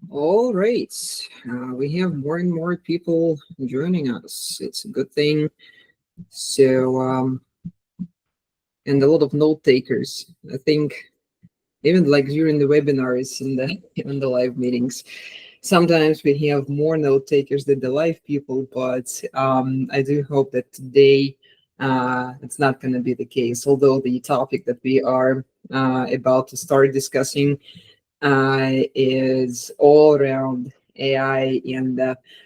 All right. We have more and more people joining us. It's a good thing. So, and a lot of note takers. I think even like during the webinars and the in the live meetings, sometimes we have more note takers than the live people. But I do hope that today it's not going to be the case. Although the topic that we are about to start discussing is all around AI and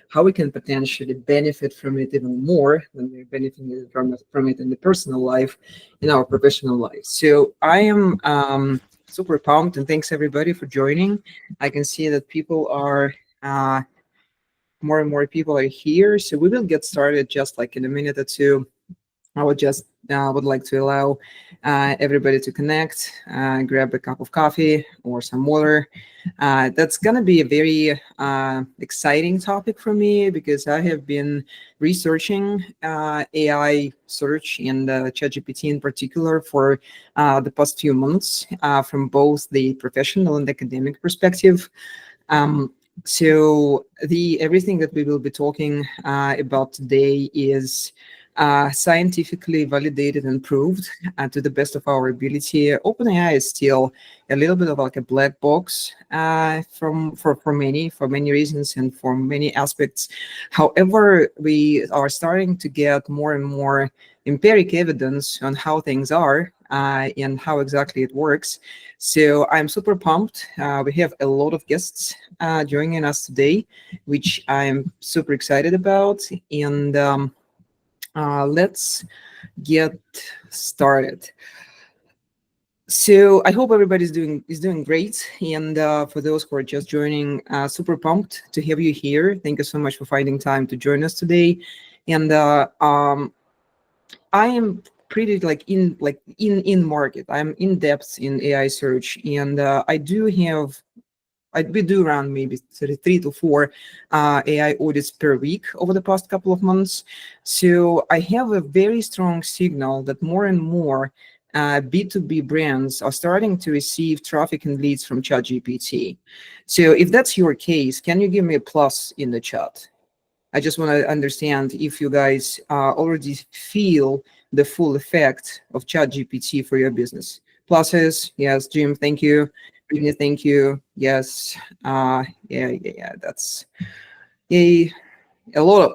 how we can potentially benefit from it even more than we're benefiting from it in the personal life, in our professional life. So I am super pumped, and thanks everybody for joining. I can see that people are more and more people are here, so we will get started just like in a minute or two. I would just would like to allow everybody to connect, grab a cup of coffee or some water. That's going to be a very exciting topic for me because I have been researching AI search and ChatGPT in particular for the past few months from both the professional and academic perspective. So the everything that we will be talking about today is scientifically validated and proved to the best of our ability. OpenAI is still a little bit of like a black box for many reasons and for many aspects. However, we are starting to get more and more empiric evidence on how things are and how exactly it works. So I'm super pumped. We have a lot of guests joining us today, which I'm super excited about. And let's get started. So I hope everybody's doing great. And for those who are just joining, super pumped to have you here. Thank you so much for finding time to join us today. And I am pretty in market. I'm in depth in AI search, and we do run maybe 3 to 4 AI audits per week over the past couple of months. So I have a very strong signal that more and more B2B brands are starting to receive traffic and leads from ChatGPT. So if that's your case, can you give me a plus in the chat? I just want to understand if you guys already feel the full effect of ChatGPT for your business. Pluses, yes. Jim, thank you. Brittany, thank you. Yes. Yeah. That's a lot of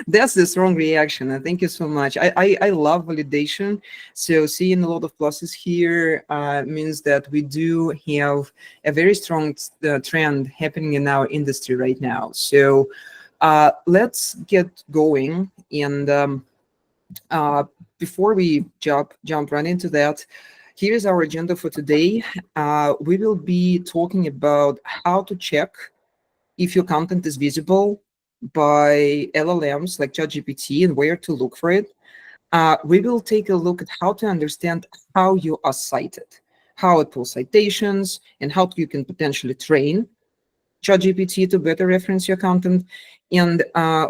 that's the strong reaction. And thank you so much. I love validation. So seeing a lot of pluses here means that we do have a very strong trend happening in our industry right now. So let's get going. And before we jump right into that, here's our agenda for today. We will be talking about how to check if your content is visible by LLMs like ChatGPT and where to look for it. We will take a look at how to understand how you are cited, how it pulls citations, and how you can potentially train ChatGPT to better reference your content. And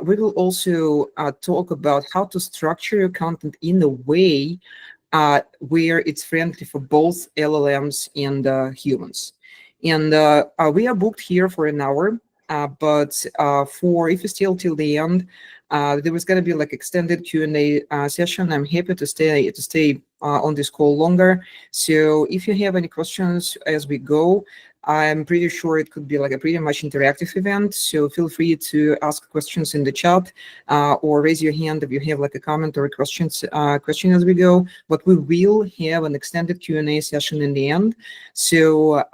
we will also talk about how to structure your content in a way where it's friendly for both LLMs and humans. And we are booked here for an hour, but for if you still till the end, there was going to be like extended Q&A session. I'm happy to stay on this call longer. So if you have any questions as we go, I'm pretty sure it could be like a pretty much interactive event. So feel free to ask questions in the chat or raise your hand if you have like a comment or a question as we go. But we will have an extended Q&A session in the end. So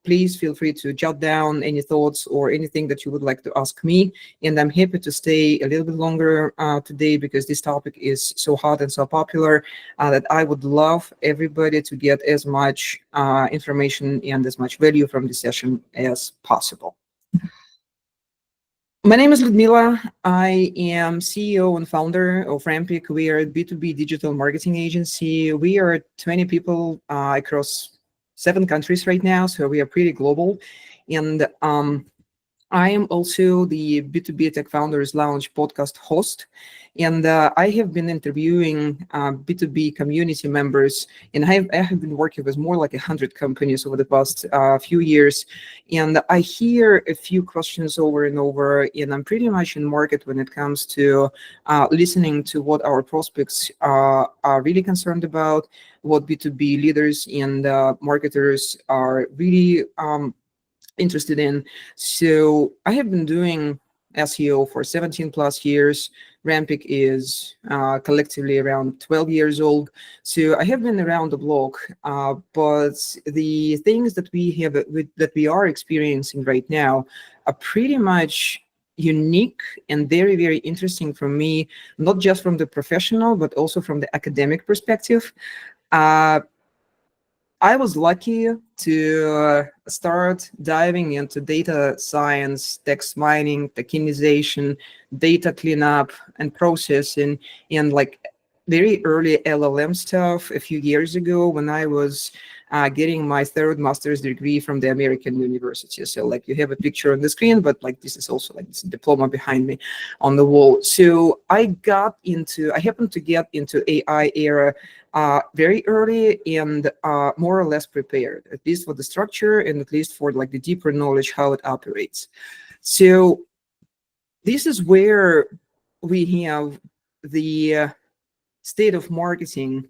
please feel free to jot down any thoughts or anything that you would like to ask me. And I'm happy to stay a little bit longer today because this topic is so hot and so popular that I would love everybody to get as much information and as much value from the session as possible. My name is Ludmila. I am CEO and founder of Rampiq. We are a B2B digital marketing agency. We are 20 people across 7 countries right now, so we are pretty global. And I am also the B2B Tech Founders Lounge podcast host, and I have been interviewing B2B community members, and I have been working with more like 100 companies over the past few years, and I hear a few questions over and over, and I'm pretty much in market when it comes to listening to what our prospects are really concerned about, what B2B leaders and marketers are really interested in. So I have been doing SEO for 17 plus years. Rampiq is collectively around 12 years old. So I have been around the block, but the things that that we are experiencing right now are pretty much unique and very, very interesting for me, not just from the professional, but also from the academic perspective. Uh, I was lucky to start diving into data science, text mining, tokenization, data cleanup, and processing, and like very early LLM stuff a few years ago when I was getting my third master's degree from the American University. So like you have a picture on the screen, but like this is also like this diploma behind me on the wall. So I happened to get into AI era very early and more or less prepared, at least for the structure and at least for like the deeper knowledge how it operates. So this is where we have the state of marketing.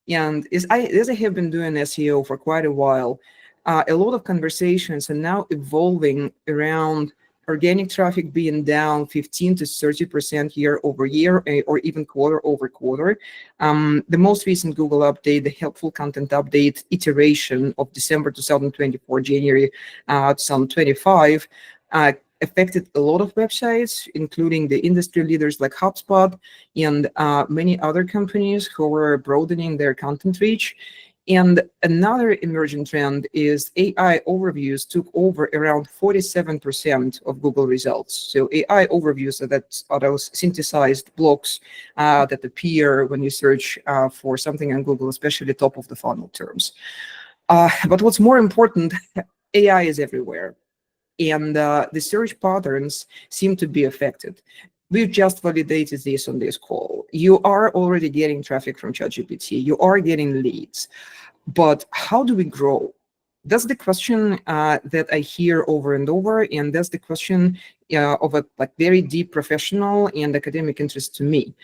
And as I have been doing SEO for quite a while, a lot of conversations are now evolving around organic traffic being down 15 to 30% year over year, or even quarter over quarter. The most recent Google update, the helpful content update iteration of December 2024, January 2025, affected a lot of websites, including the industry leaders like HubSpot and many other companies who were broadening their content reach. And another emerging trend is AI overviews took over around 47% of Google results. So AI overviews are those synthesized blocks that appear when you search for something on Google, especially top of the funnel terms. But what's more important, AI is everywhere, and the search patterns seem to be affected. We've just validated this on this call. You are already getting traffic from ChatGPT. You are getting leads. But how do we grow? That's the question that I hear over and over, and that's the question of a like very deep professional and academic interest to me.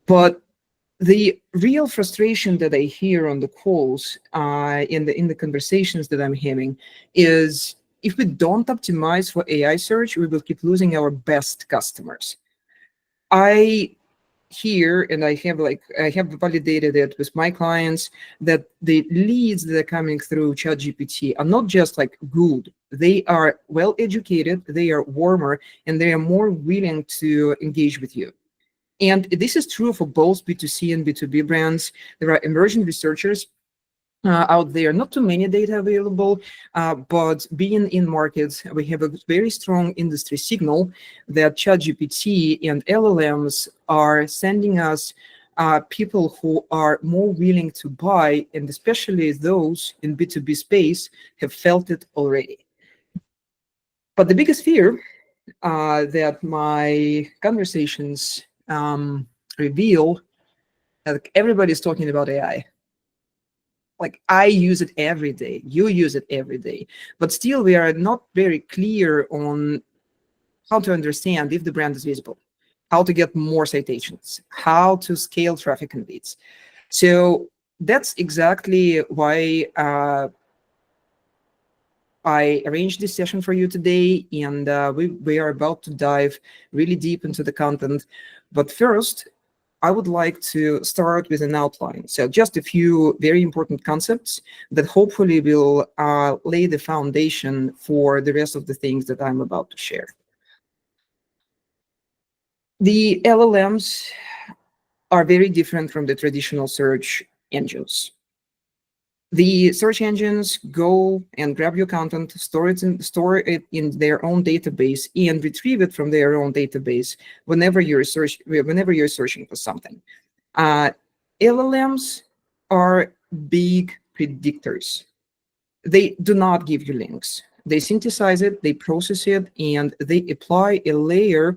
But the real frustration that I hear on the calls, in the conversations that I'm having, is if we don't optimize for AI search, we will keep losing our best customers. I hear, and I have validated it with my clients, that the leads that are coming through ChatGPT are not just like good. They are well educated, they are warmer, and they are more willing to engage with you. And this is true for both B2C and B2B brands. There are emerging researchers out there, not too many data available, but being in markets, we have a very strong industry signal that ChatGPT and LLMs are sending us people who are more willing to buy, and especially those in B2B space have felt it already. But the biggest fear that my conversations reveal, like everybody's talking about AI. Like I use it every day, you use it every day, but still we are not very clear on how to understand if the brand is visible, how to get more citations, how to scale traffic and leads. So that's exactly why I arranged this session for you today, and we are about to dive really deep into the content. But first, I would like to start with an outline. So just a few very important concepts that hopefully will lay the foundation for the rest of the things that I'm about to share. The LLMs are very different from the traditional search engines. The search engines go and grab your content, store it in their own database, and retrieve it from their own database whenever you're searching for something. LLMs are big predictors. They do not give you links. they synthesize it, they process it, and they apply a layer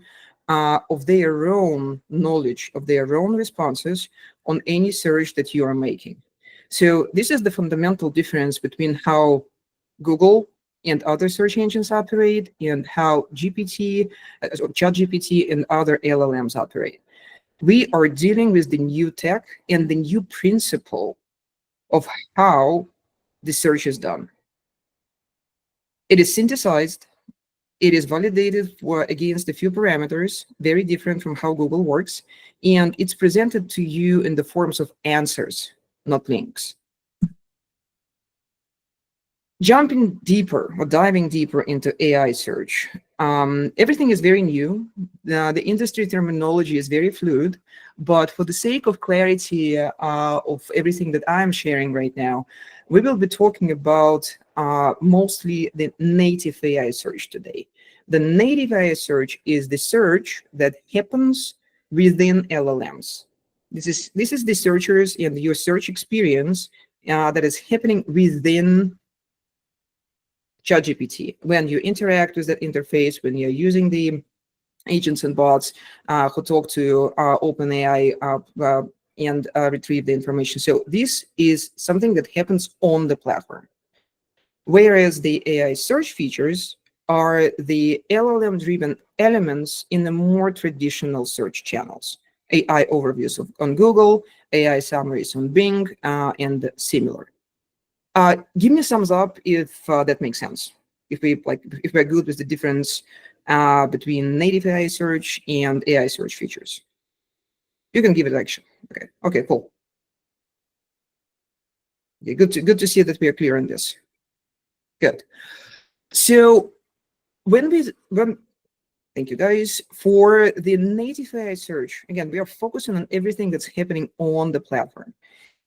of their own knowledge, of their own responses on any search that you are making. So this is the fundamental difference between how Google and other search engines operate and how GPT, so ChatGPT and other LLMs operate. We are dealing with the new tech and the new principle of how the search is done. It is synthesized, it is validated against a few parameters, very different from how Google works, and it's presented to you in the forms of answers, not links. Jumping deeper or diving deeper into AI search, everything is very new. The industry terminology is very fluid, but for the sake of clarity of everything that I'm sharing right now, we will be talking about mostly the native AI search today. The native AI search is the search that happens within LLMs. This is the searchers and your search experience that is happening within ChatGPT. When you interact with that interface, when you're using the agents and bots who talk to OpenAI and retrieve the information. So this is something that happens on the platform. Whereas the AI search features are the LLM-driven elements in the more traditional search channels. AI overviews on Google, AI summaries on Bing, and similar. Give me a thumbs up if that makes sense. If we're good with the difference between native AI search and AI search features. You can give it action. Okay, cool. Okay, good to see that we are clear on this. Good. So thank you guys. For the native AI search, again, we are focusing on everything that's happening on the platform.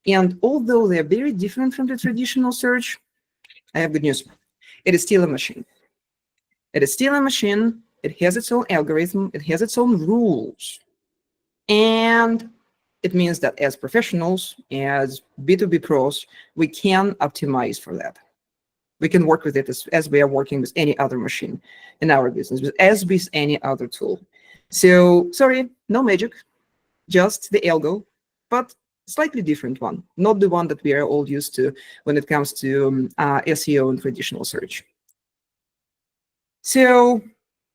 And although they're very different from the traditional search, I have good news. It is still a machine. It is still a machine. It has its own algorithm. It has its own rules. And it means that as professionals, as B2B pros, we can optimize for that. We can work with it as we are working with any other machine in our business, as with any other tool. So, sorry, no magic, just the algo, but slightly different one, not the one that we are all used to when it comes to SEO and traditional search. So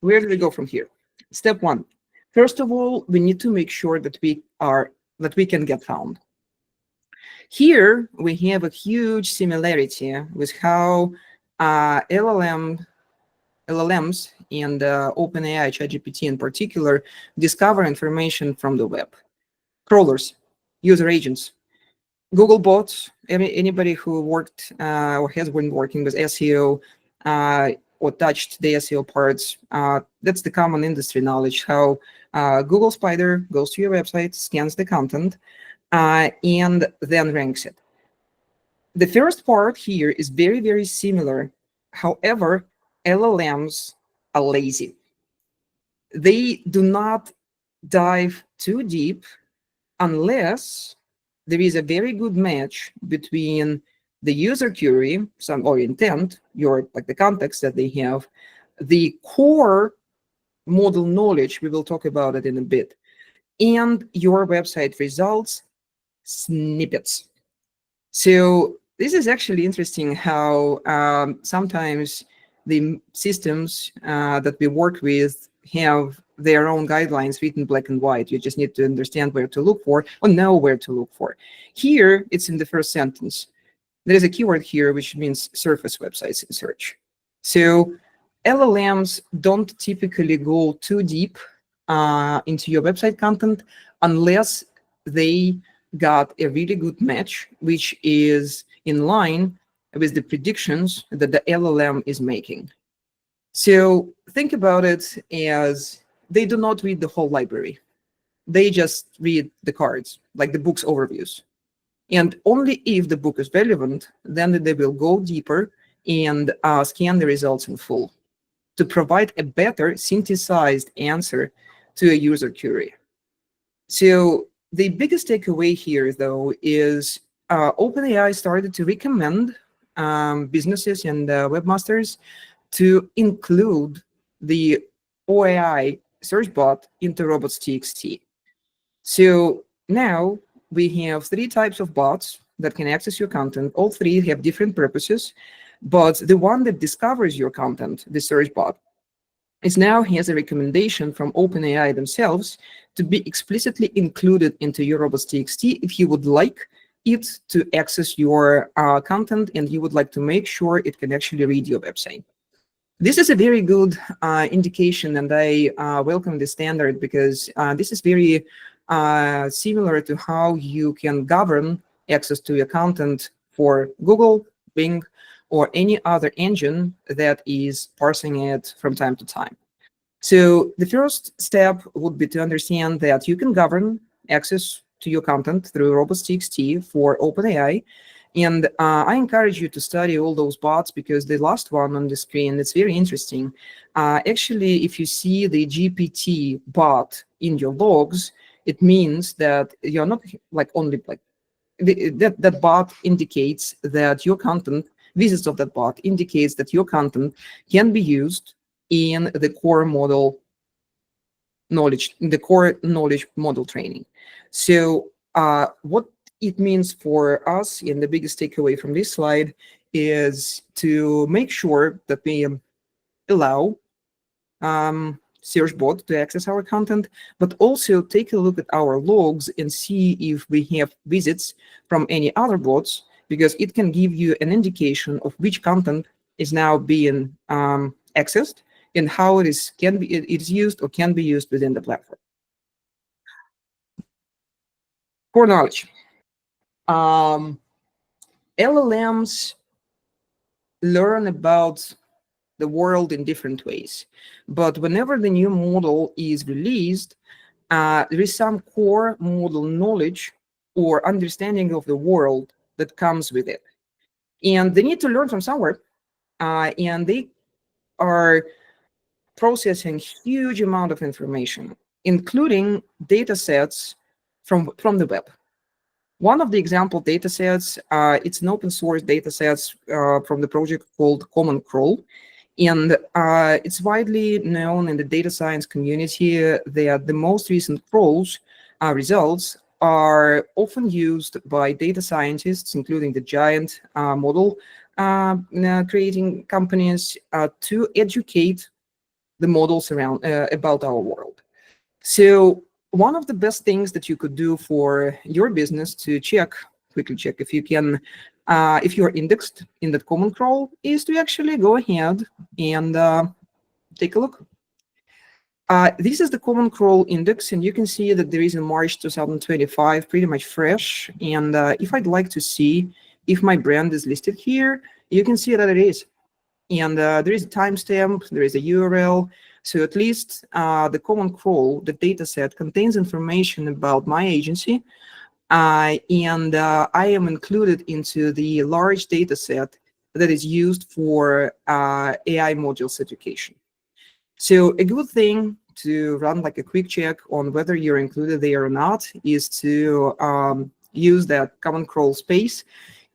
where do we go from here? Step one. First of all, we need to make sure that we can get found. Here we have a huge similarity with how LLMs and OpenAI, ChatGPT in particular, discover information from the web. Crawlers, user agents, Google bots, anybody who worked or has been working with SEO or touched the SEO parts, that's the common industry knowledge, how Google Spider goes to your website, scans the content, and then ranks it. The first part here is very, very similar. However, LLMs are lazy. They do not dive too deep unless there is a very good match between the user query, or intent, the context that they have, the core model knowledge, we will talk about it in a bit, and your website results snippets. So this is actually interesting how sometimes the systems that we work with have their own guidelines written black and white. You just need to understand where to look for or know where to look for. Here, it's in the first sentence. There is a keyword here, which means surface websites in search. So LLMs don't typically go too deep into your website content unless they got a really good match, which is in line with the predictions that the LLM is making. So think about it as they do not read the whole library. They just read the cards, like the book's overviews. And only if the book is relevant, then they will go deeper and scan the results in full to provide a better synthesized answer to a user query. So the biggest takeaway here, though, is OpenAI started to recommend businesses and webmasters to include the OAI search bot into robots.txt. So now we have three types of bots that can access your content. All three have different purposes, but the one that discovers your content, the search bot, is now has a recommendation from OpenAI themselves to be explicitly included into your robots.txt if you would like it to access your content and you would like to make sure it can actually read your website. This is a very good indication, and I welcome the standard because this is very similar to how you can govern access to your content for Google, Bing, or any other engine that is parsing it from time to time. So the first step would be to understand that you can govern access to your content through robots.txt for OpenAI. And I encourage you to study all those bots because the last one on the screen, it's very interesting. Actually, if you see the GPT bot in your logs, it means that you're not only that bot indicates that your content, visits of that bot indicates that your content can be used in the core model knowledge, the core knowledge model training. So what it means for us, and the biggest takeaway from this slide, is to make sure that we allow search bot to access our content, but also take a look at our logs and see if we have visits from any other bots, because it can give you an indication of which content is now being accessed and how it is used or can be used within the platform. Core knowledge. LLMs learn about the world in different ways, but whenever the new model is released, there is some core model knowledge or understanding of the world that comes with it. And they need to learn from somewhere, and they are processing huge amount of information, including data sets from the web. One of the example data sets, it's an open source data sets from the project called Common Crawl. And it's widely known in the data science community that the most recent crawls results are often used by data scientists, including the giant model creating companies, to educate the models around about our world. So one of the best things that you could do for your business to quickly check if you can, if you're indexed in that common crawl, is to actually go ahead and take a look. This is the common crawl index, and you can see that there is in March 2025, pretty much fresh. And if I'd like to see if my brand is listed here, you can see that it is. And there is a timestamp, there is a URL. So at least the common crawl, the data set, contains information about my agency. And I am included into the large data set that is used for AI modules education. So a good thing to run like a quick check on whether you're included there or not is to use that common crawl space.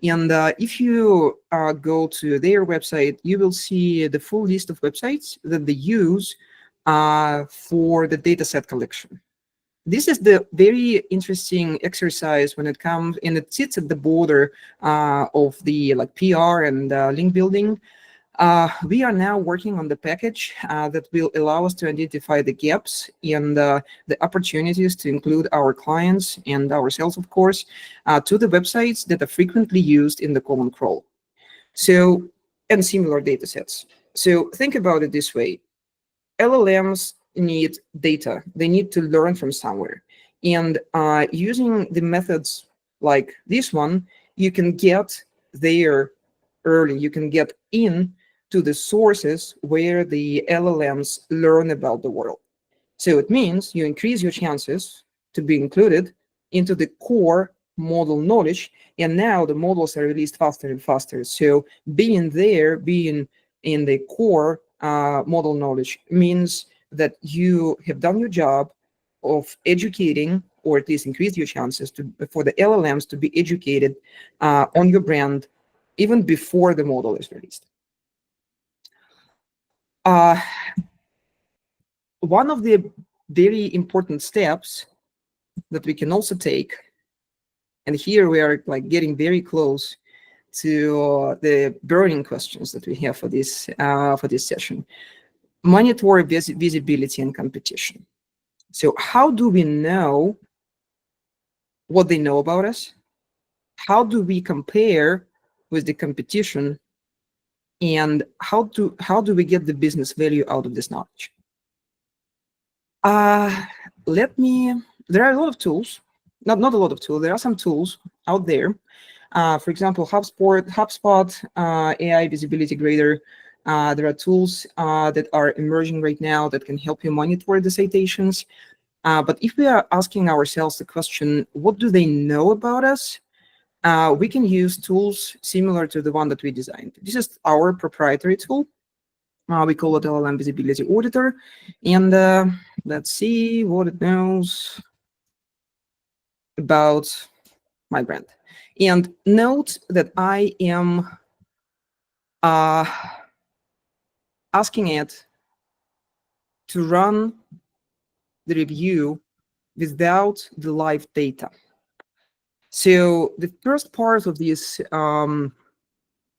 And if you go to their website, you will see the full list of websites that they use for the dataset collection. This is the very interesting exercise when it comes, and it sits at the border of the PR and link building. We are now working on the package that will allow us to identify the gaps and the opportunities to include our clients and ourselves, of course, to the websites that are frequently used in the common crawl. So, and similar data sets. So think about it this way. LLMs need data. They need to learn from somewhere. And using the methods like this one, you can get there early. You can get in to the sources where the LLMs learn about the world. So it means you increase your chances to be included into the core model knowledge. And now the models are released faster and faster. So being there, being in the core model knowledge means that you have done your job of educating, or at least increase your chances for the LLMs to be educated on your brand even before the model is released. One of the very important steps that we can also take, and here we are like getting very close to the burning questions that we have for this session. Monitor visibility and competition. So how do we know what they know about us? How do we compare with the competition? And how do we get the business value out of this knowledge? There are a lot of tools, not a lot of tools. There are some tools out there. For example, HubSpot, AI Visibility Grader. There are tools that are emerging right now that can help you monitor the citations. But if we are asking ourselves the question, what do they know about us? We can use tools similar to the one that we designed. This is our proprietary tool. We call it LLM Visibility Auditor. And let's see what it knows about my brand. And note that I am asking it to run the review without the live data. So the first part of this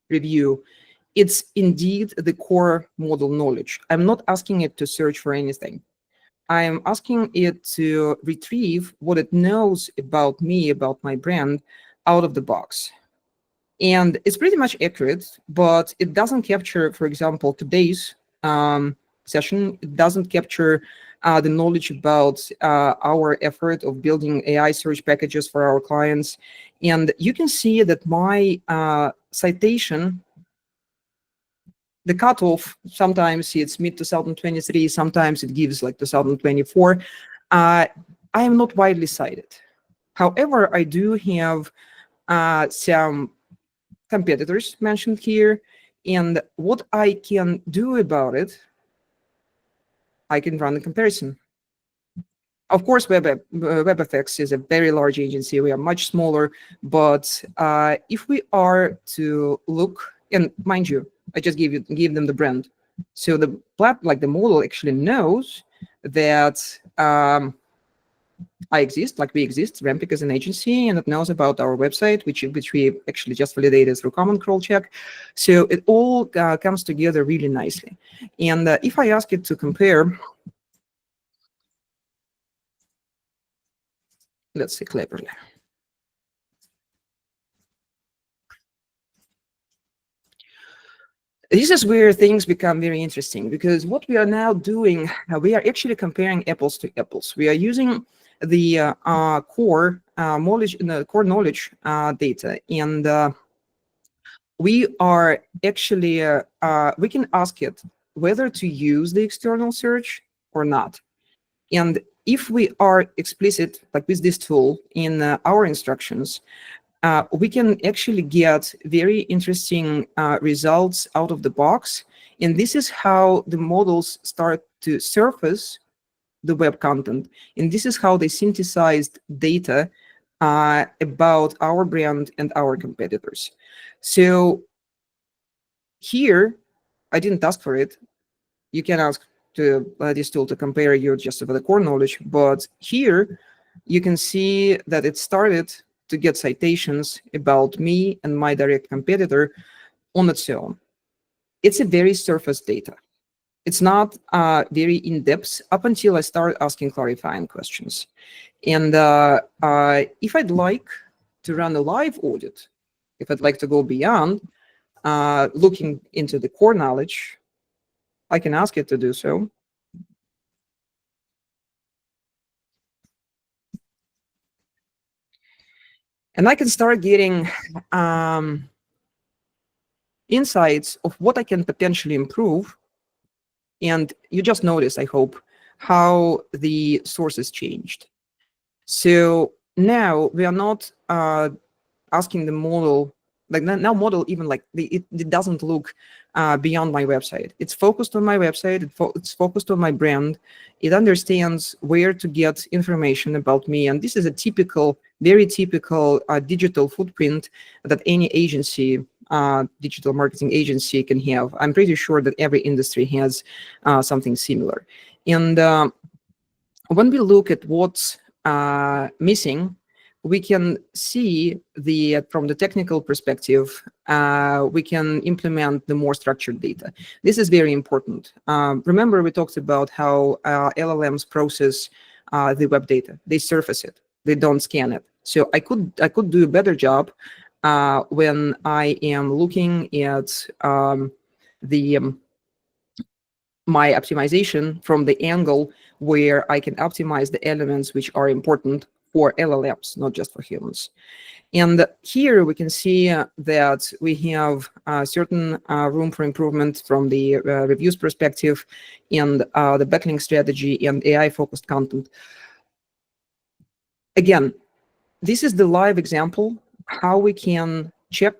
review, it's indeed the core model knowledge. I'm not asking it to search for anything. I'm asking it to retrieve what it knows about me, about my brand, out of the box. And it's pretty much accurate, but it doesn't capture, for example, today's session. It doesn't capture the knowledge about our effort of building AI search packages for our clients. And you can see that my citation, the cutoff, sometimes it's mid-2023, sometimes it gives like 2024. I am not widely cited. However, I do have some competitors mentioned here. And what I can do about it, I can run a comparison. Of course, WebFX is a very large agency. We are much smaller. But if we are to look, and mind you, I just gave them the brand. So the model actually knows that I exist, like we exist. Rampiq is an agency, and it knows about our website, which we actually just validated through common crawl check. So it all comes together really nicely. And if I ask it to compare, let's say cleverly. This is where things become very interesting, because what we are now doing, we are actually comparing apples to apples. We are using the core knowledge data, and we are actually we can ask it whether to use the external search or not. And if we are explicit, like with this tool in our instructions, we can actually get very interesting results out of the box. And this is how the models start to surface the web content. And this is how they synthesized data about our brand and our competitors. So here, I didn't ask for it. You can ask to this tool to compare you just over the core knowledge. But here, you can see that it started to get citations about me and my direct competitor on its own. It's a very surface data. It's not very in-depth up until I start asking clarifying questions. And if I'd like to run a live audit, if I'd like to go beyond looking into the core knowledge, I can ask it to do so. And I can start getting insights of what I can potentially improve. And you just notice, I hope, how the sources changed. So now we are not asking the model, like now model even like it doesn't look beyond my website. It's focused on my website. It's focused on my brand. It understands where to get information about me. And this is a typical, very typical digital footprint that any agency digital marketing agency can have. I'm pretty sure that every industry has something similar. And when we look at what's missing, we can see from the technical perspective, we can implement the more structured data. This is very important. Remember, we talked about how LLMs process the web data. They surface it. They don't scan it. So I could do a better job when I am looking at my optimization from the angle where I can optimize the elements which are important for LLMs, not just for humans. And here we can see that we have certain room for improvement from the reviews perspective and the backlink strategy and AI-focused content. Again, this is the live example how we can check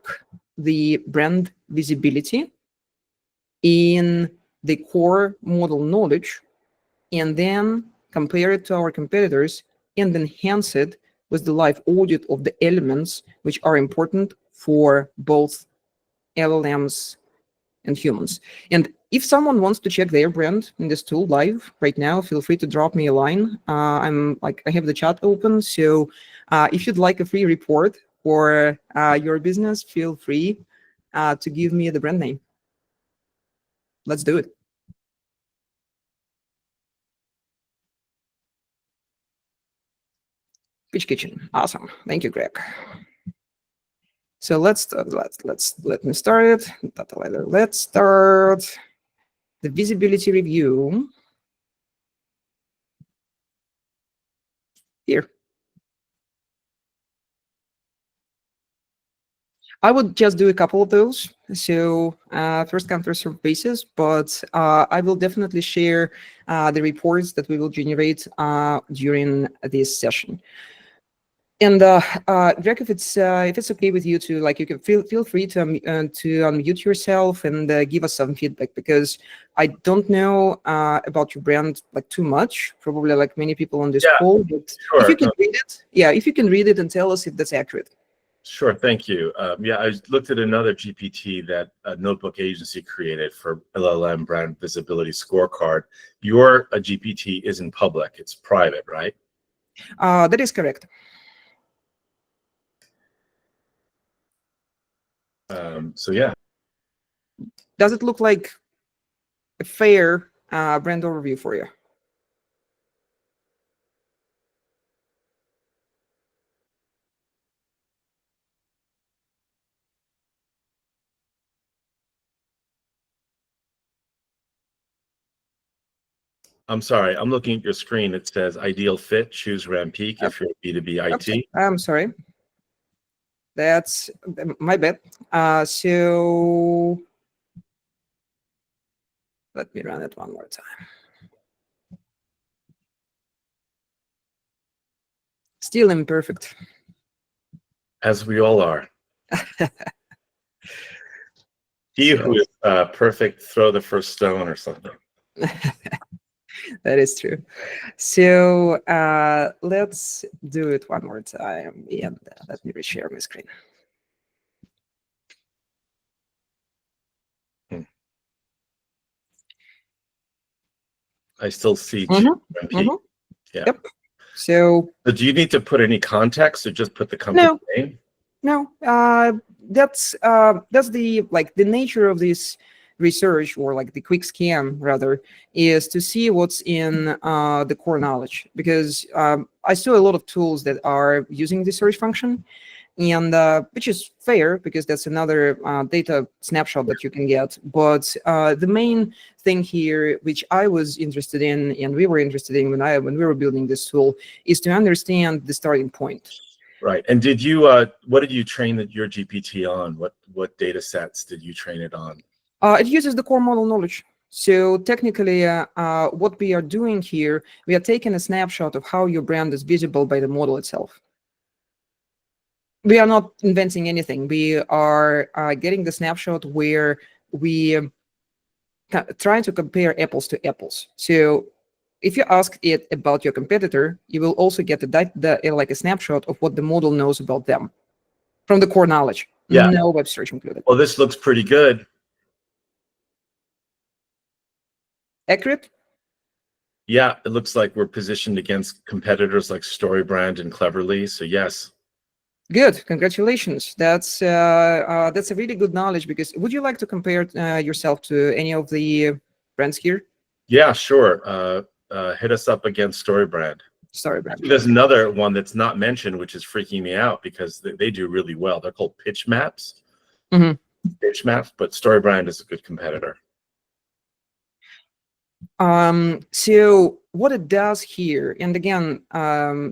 the brand visibility in the core model knowledge and then compare it to our competitors and enhance it with the live audit of the elements which are important for both LLMs and humans. And if someone wants to check their brand in this tool live right now, feel free to drop me a line. I have the chat open. So if you'd like a free report for your business, feel free to give me the brand name. Let's do it. Pitch Kitchen. Awesome. Thank you, Greg. So let me start it. Let's start the visibility review here. I would just do a couple of those. So first come, first served basis, but I will definitely share the reports that we will generate during this session. And Greg, if it's okay with you to you can feel free to unmute yourself and give us some feedback, because I don't know about your brand too much, probably like many people on this call. But sure. If you can read it, if you can read it and tell us if that's accurate. Sure, thank you. I looked at another GPT that a notebook agency created for LLM brand visibility scorecard. Your GPT isn't public; it's private, right? That is correct. So yeah. Does it look like a fair brand overview for you? I'm sorry, I'm looking at your screen. It says ideal fit, choose Rampiq if you're B2B IT. Okay. I'm sorry. That's my bad. So let me run it one more time. Still imperfect. As we all are. He who is perfect, throw the first stone or something. That is true. So let's do it one more time. And let me reshare my screen. I still see Rampiq. Yeah. Yep. So do you need to put any context or just put the company name? No. That's the the nature of this research, or the quick scan rather, is to see what's in the core knowledge, because I saw a lot of tools that are using the search function, and which is fair because that's another data snapshot that you can get. But the main thing here, which I was interested in and we were interested in when we were building this tool, is to understand the starting point. Right. And did you what did you train your GPT on? What data sets did you train it on? It uses the core model knowledge. So technically, what we are doing here, we are taking a snapshot of how your brand is visible by the model itself. We are not inventing anything. We are getting the snapshot where we trying to compare apples to apples. So if you ask it about your competitor, you will also get a snapshot of what the model knows about them from the core knowledge. Yeah. No web search included. Well, this looks pretty good. Accurate? Yeah, it looks like we're positioned against competitors like StoryBrand and Cleverly. So yes. Good. Congratulations. That's a really good knowledge, because would you like to compare yourself to any of the brands here? Yeah, sure. Hit us up against StoryBrand. Sorry, brand. There's another one that's not mentioned, which is freaking me out because they do really well. They're called pitch maps. Pitch maps, but StoryBrand is a good competitor. So what it does here, and again,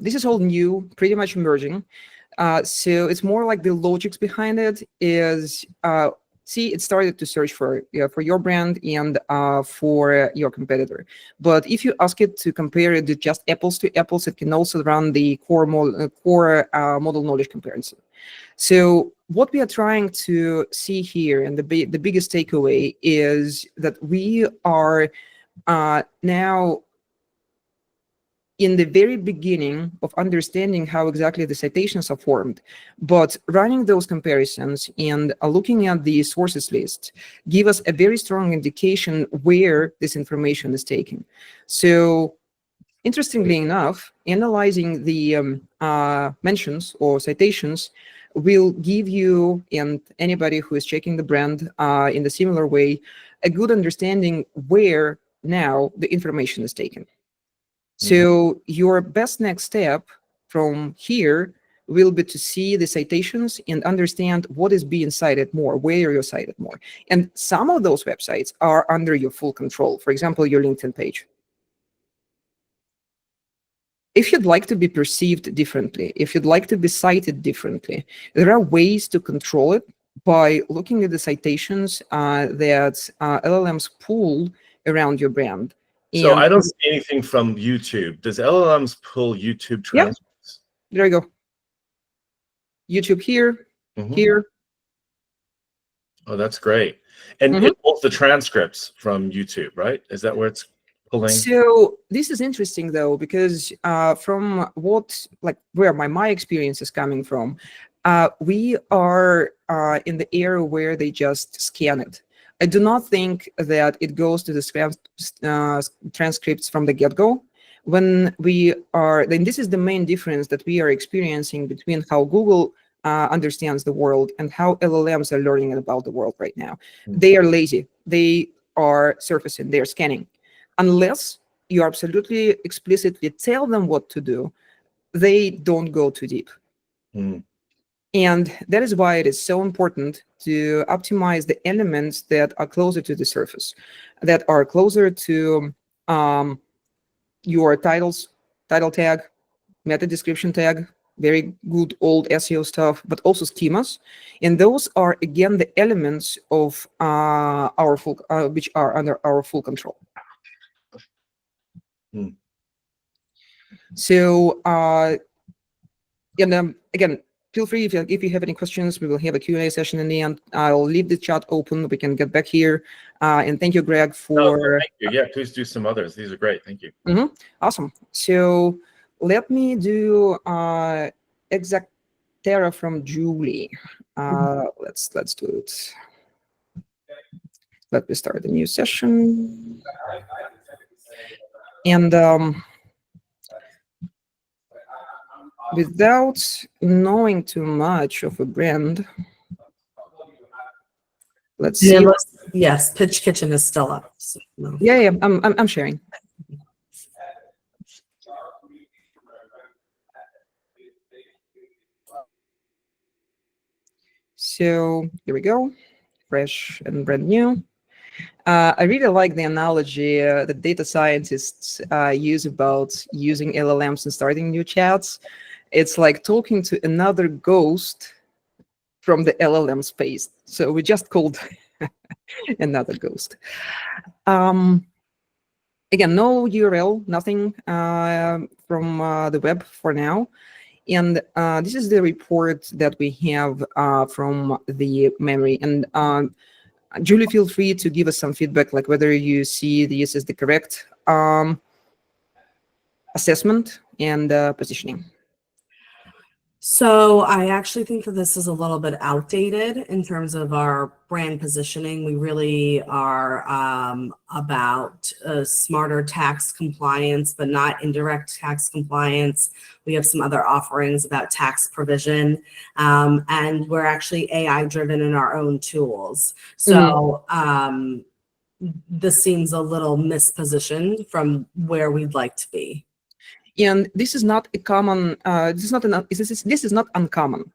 this is all new, pretty much emerging. So it's more like the logics behind it is, see, it started to search for your brand and for your competitor. But if you ask it to compare it to just apples to apples, it can also run the core model knowledge comparison. So what we are trying to see here, and the biggest takeaway, is that we are now in the very beginning of understanding how exactly the citations are formed, but running those comparisons and looking at the sources list give us a very strong indication where this information is taken. So interestingly enough, analyzing the mentions or citations will give you, and anybody who is checking the brand in the similar way, a good understanding where now the information is taken. So your best next step from here will be to see the citations and understand what is being cited more, where you're cited more. And some of those websites are under your full control. For example, your LinkedIn page. If you'd like to be perceived differently, if you'd like to be cited differently, there are ways to control it by looking at the citations that LLMs pull around your brand. So I don't see anything from YouTube. Does LLMs pull YouTube transcripts? There you go. YouTube here, here. Oh, that's great. And it pulls the transcripts from YouTube, right? Is that where it's pulling? So this is interesting though, because from where my experience is coming from, we are in the era where they just scan it. I do not think that it goes to the transcripts from the get-go. When we are, then this is the main difference that we are experiencing between how Google understands the world and how LLMs are learning about the world right now. They are lazy. They are surfacing. They are scanning. Unless you absolutely explicitly tell them what to do, they don't go too deep. And that is why it is so important to optimize the elements that are closer to the surface, that are closer to your title tag, meta description tag, very good old SEO stuff, but also schemas. And those are, again, the elements of our full, which are under our full control. So, and again, feel free if you have any questions. We will have a Q&A session in the end. I'll leave the chat open. We can get back here. And thank you, Greg, for. Thank you. Yeah, please do some others. These are great. Thank you. Awesome. So let me do Exactera from Julie. Let's do it. Let me start a new session. And without knowing too much of a brand, let's see. Yes, Pitch Kitchen is still up. So, no. Yeah, I'm sharing. So here we go, fresh and brand new. I really like the analogy that data scientists use about using LLMs and starting new chats. It's like talking to another ghost from the LLM space. So we just called another ghost. Again, no URL, nothing from the web for now. And this is the report that we have from the memory. And Julie, feel free to give us some feedback, like whether you see this as the correct assessment and positioning. So I actually think that this is a little bit outdated in terms of our brand positioning. We really are about smarter tax compliance, but not indirect tax compliance. We have some other offerings about tax provision, and we're actually AI driven in our own tools. So this seems a little mispositioned from where we'd like to be. And this is not a common. This is not uncommon.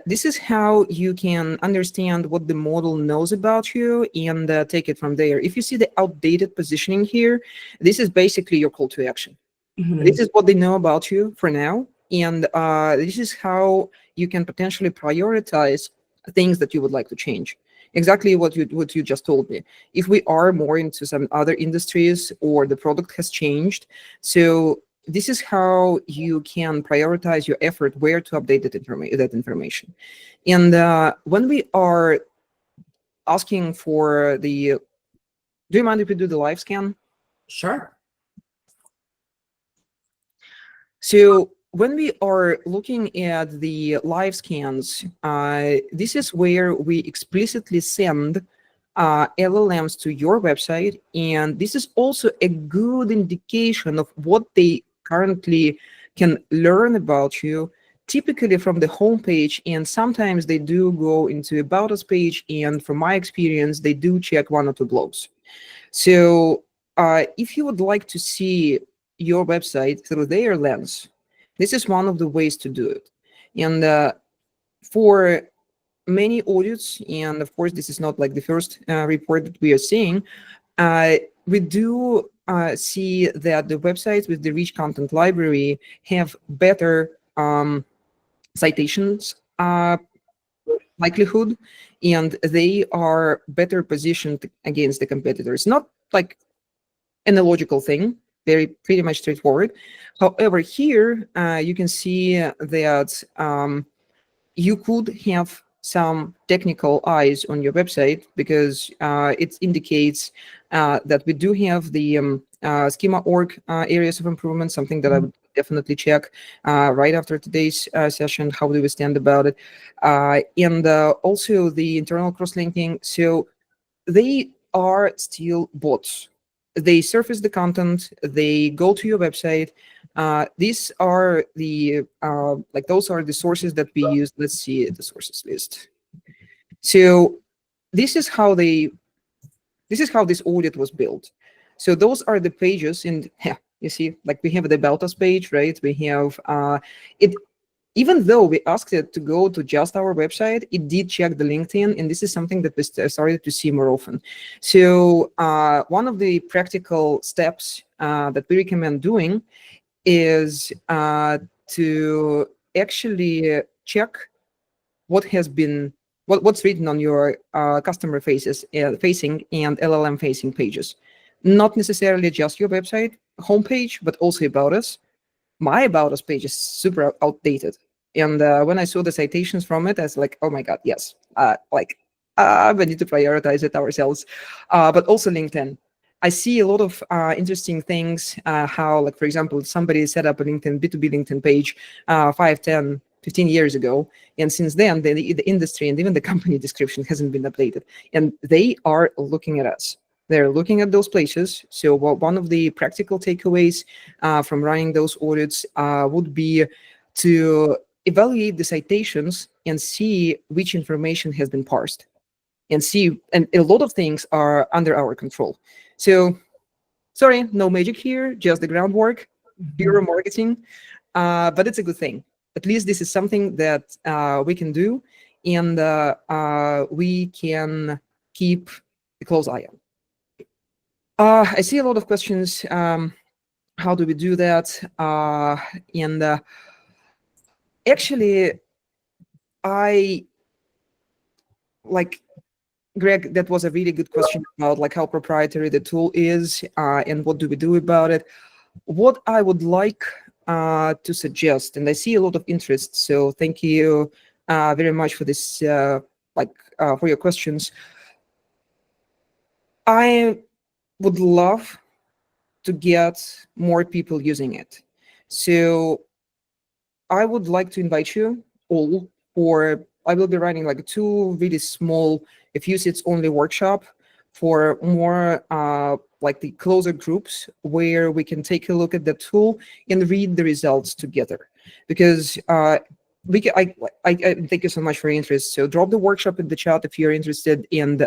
This is how you can understand what the model knows about you and take it from there. If you see the outdated positioning here, this is basically your call to action. This is what they know about you for now, and this is how you can potentially prioritize things that you would like to change. Exactly what you just told me. If we are more into some other industries or the product has changed, so this is how you can prioritize your effort where to update that information. And when we are asking for the, do you mind if we do the live scan? Sure. So when we are looking at the live scans, this is where we explicitly send LLMs to your website. And this is also a good indication of what they currently can learn about you, typically from the homepage. And sometimes they do go into About Us page. And from my experience, they do check one or two blogs. So if you would like to see your website through their lens, this is one of the ways to do it. And for many audits, and of course, this is not like the first report that we are seeing, we do see that the websites with the rich content library have better citations likelihood, and they are better positioned against the competitors. Not like an illogical thing, pretty much straightforward. However, here you can see that you could have some technical eyes on your website, because it indicates that we do have the schema org areas of improvement, something that I would definitely check right after today's session. How do we stand about it? And also the internal cross-linking. So they are still bots. They surface the content, they go to your website. These are the those are the sources that we use. Let's see the sources list. So this is how this audit was built. So those are the pages, and you see, like, we have the About Us page, right? We have it. Even though we asked it to go to just our website, it did check the LinkedIn, and this is something that we started to see more often. So one of the practical steps that we recommend doing is to actually check what has been what's written on your customer facing and LLM facing pages. Not necessarily just your website homepage, but also About Us. My About Us page is super outdated. And when I saw the citations from it, I was like, oh my God, yes. We need to prioritize it ourselves. But also LinkedIn. I see a lot of interesting things, how, like, for example, somebody set up a B2B LinkedIn page 5, 10, 15 years ago. And since then, the industry and even the company description hasn't been updated. And they are looking at us. They're looking at those places. So one of the practical takeaways from running those audits would be to evaluate the citations and see which information has been parsed, and a lot of things are under our control. So sorry, no magic here, just the groundwork, pure marketing, but it's a good thing. At least this is something that we can do, and we can keep a close eye on. I see a lot of questions. How do we do that? And actually, I like, Greg, that was a really good question about like how proprietary the tool is and what do we do about it. What I would like to suggest, and I see a lot of interest, so thank you very much for this, for your questions. I would love to get more people using it. So I would like to invite you all for, I will be running like 2 really small, a few seats only workshop for more like the closer groups where we can take a look at the tool and read the results together. Because I thank you so much for your interest. So drop the workshop in the chat if you're interested, and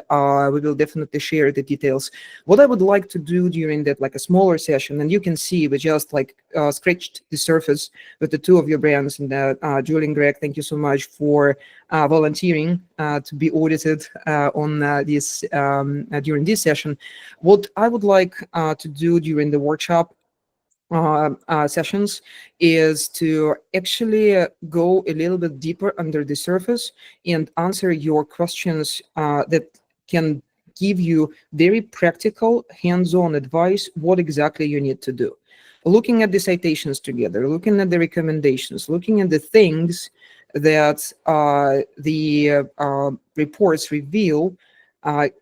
we will definitely share the details. What I would like to do during that, like a smaller session, and you can see we just like scratched the surface with the 2 of your brands. And Julie and Greg, thank you so much for volunteering to be audited on this during this session. What I would like to do during the workshop sessions is to actually go a little bit deeper under the surface and answer your questions that can give you very practical hands-on advice what exactly you need to do. Looking at the citations together, looking at the recommendations, looking at the things that the reports reveal